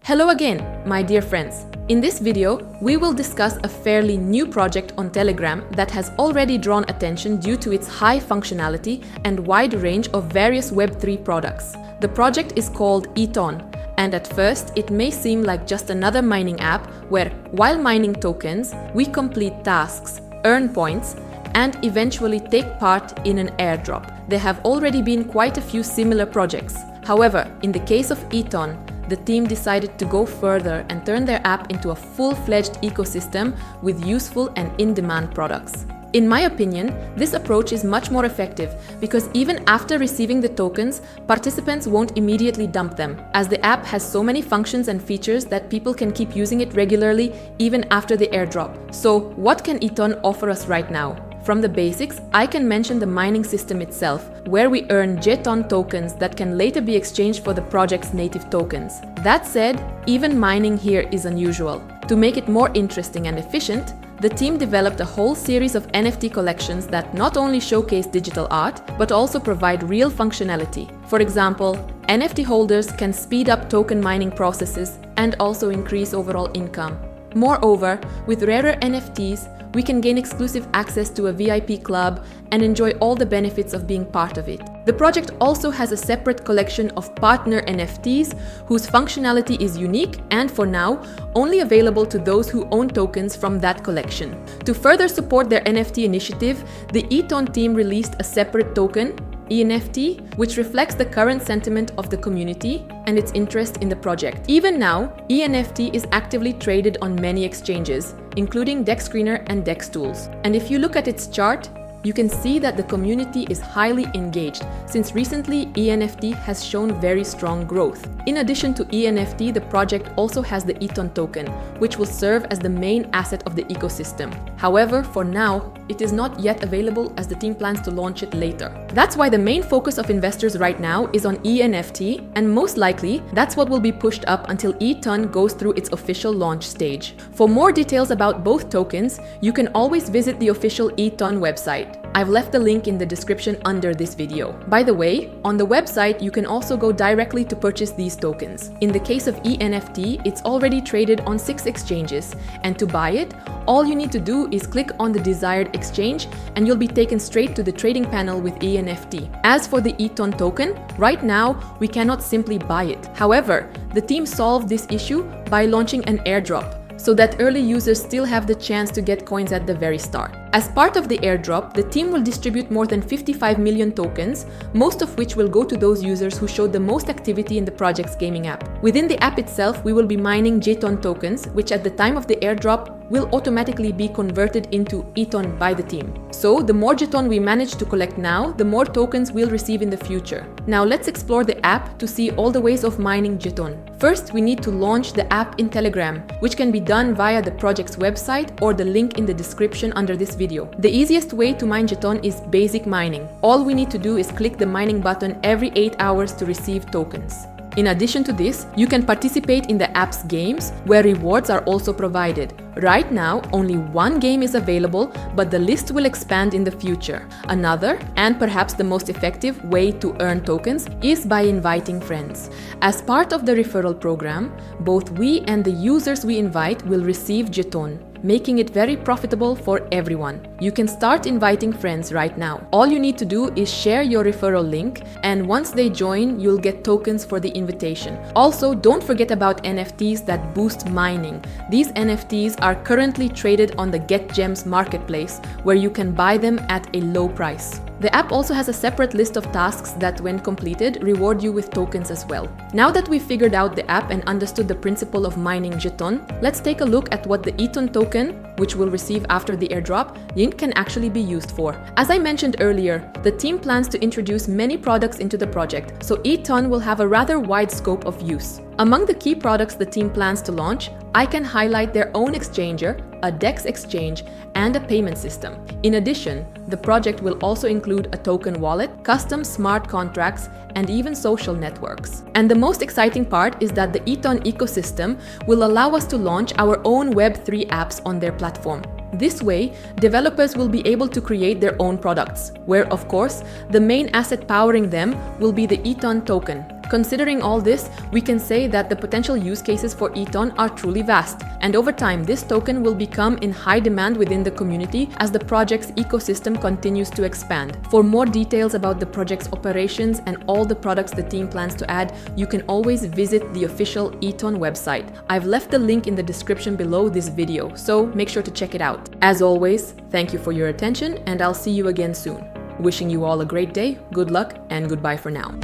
Hello again, my dear friends. In this video, we will discuss a fairly new project on Telegram that has already drawn attention due to its high functionality and wide range of various Web3 products. The project is called Eton, and at first it may seem like just another mining app where, while mining tokens, we complete tasks, earn points, and eventually take part in an airdrop. There have already been quite a few similar projects. However, in the case of Eton, the team decided to go further and turn their app into a full-fledged ecosystem with useful and in-demand products. In my opinion, this approach is much more effective because even after receiving the tokens, participants won't immediately dump them, as the app has so many functions and features that people can keep using it regularly even after the airdrop. So, what can Eton offer us right now? From the basics, I can mention the mining system itself, where we earn Eton tokens that can later be exchanged for the project's native tokens. That said, even mining here is unusual. To make it more interesting and efficient, the team developed a whole series of NFT collections that not only showcase digital art, but also provide real functionality. For example, NFT holders can speed up token mining processes and also increase overall income. Moreover, with rarer NFTs, we can gain exclusive access to a VIP club and enjoy all the benefits of being part of it. The project also has a separate collection of partner NFTs whose functionality is unique and, for now, only available to those who own tokens from that collection. To further support their NFT initiative, the Eton team released a separate token, ENFT, which reflects the current sentiment of the community and its interest in the project. Even now, ENFT is actively traded on many exchanges, including DEX Screener and DEX Tools. And if you look at its chart, you can see that the community is highly engaged, since recently ENFT has shown very strong growth. In addition to ENFT, the project also has the Eton token, which will serve as the main asset of the ecosystem. However, for now, it is not yet available as the team plans to launch it later. That's why the main focus of investors right now is on ENFT, and most likely, that's what will be pushed up until Eton goes through its official launch stage. For more details about both tokens, you can always visit the official Eton website. I've left the link in the description under this video. By the way, on the website you can also go directly to purchase these tokens. In the case of ENFT, it's already traded on 6 exchanges, and to buy it, all you need to do is click on the desired exchange and you'll be taken straight to the trading panel with ENFT. As for the Eton token, right now we cannot simply buy it. However, the team solved this issue by launching an airdrop, so that early users still have the chance to get coins at the very start. As part of the airdrop, the team will distribute more than 55 million tokens, most of which will go to those users who showed the most activity in the project's gaming app. Within the app itself, we will be mining Eton tokens, which at the time of the airdrop will automatically be converted into Eton by the team. So, the more Eton we manage to collect now, the more tokens we'll receive in the future. Now let's explore the app to see all the ways of mining Eton. First, we need to launch the app in Telegram, which can be done via the project's website or the link in the description under this video. The easiest way to mine Eton is basic mining. All we need to do is click the mining button every 8 hours to receive tokens. In addition to this, you can participate in the app's games, where rewards are also provided. Right now, only one game is available, but the list will expand in the future. Another, and perhaps the most effective way to earn tokens, is by inviting friends. As part of the referral program, both we and the users we invite will receive Eton, making it very profitable for everyone. You can start inviting friends right now. All you need to do is share your referral link, and once they join, you'll get tokens for the invitation. Also, don't forget about NFTs that boost mining. These NFTs are currently traded on the GetGems marketplace, where you can buy them at a low price. The app also has a separate list of tasks that, when completed, reward you with tokens as well. Now that we've figured out the app and understood the principle of mining Eton, let's take a look at what the Eton token, which we'll receive after the airdrop, can actually be used for. As I mentioned earlier, the team plans to introduce many products into the project, so Eton will have a rather wide scope of use. Among the key products the team plans to launch, I can highlight their own exchanger, a DEX exchange, and a payment system. In addition, the project will also include a token wallet, custom smart contracts, and even social networks. And the most exciting part is that the Eton ecosystem will allow us to launch our own Web3 apps on their platform. This way, developers will be able to create their own products, where, of course, the main asset powering them will be the Eton token. Considering all this, we can say that the potential use cases for Eton are truly vast, and over time this token will become in high demand within the community as the project's ecosystem continues to expand. For more details about the project's operations and all the products the team plans to add, you can always visit the official Eton website. I've left the link in the description below this video, so make sure to check it out. As always, thank you for your attention, and I'll see you again soon. Wishing you all a great day, good luck, and goodbye for now.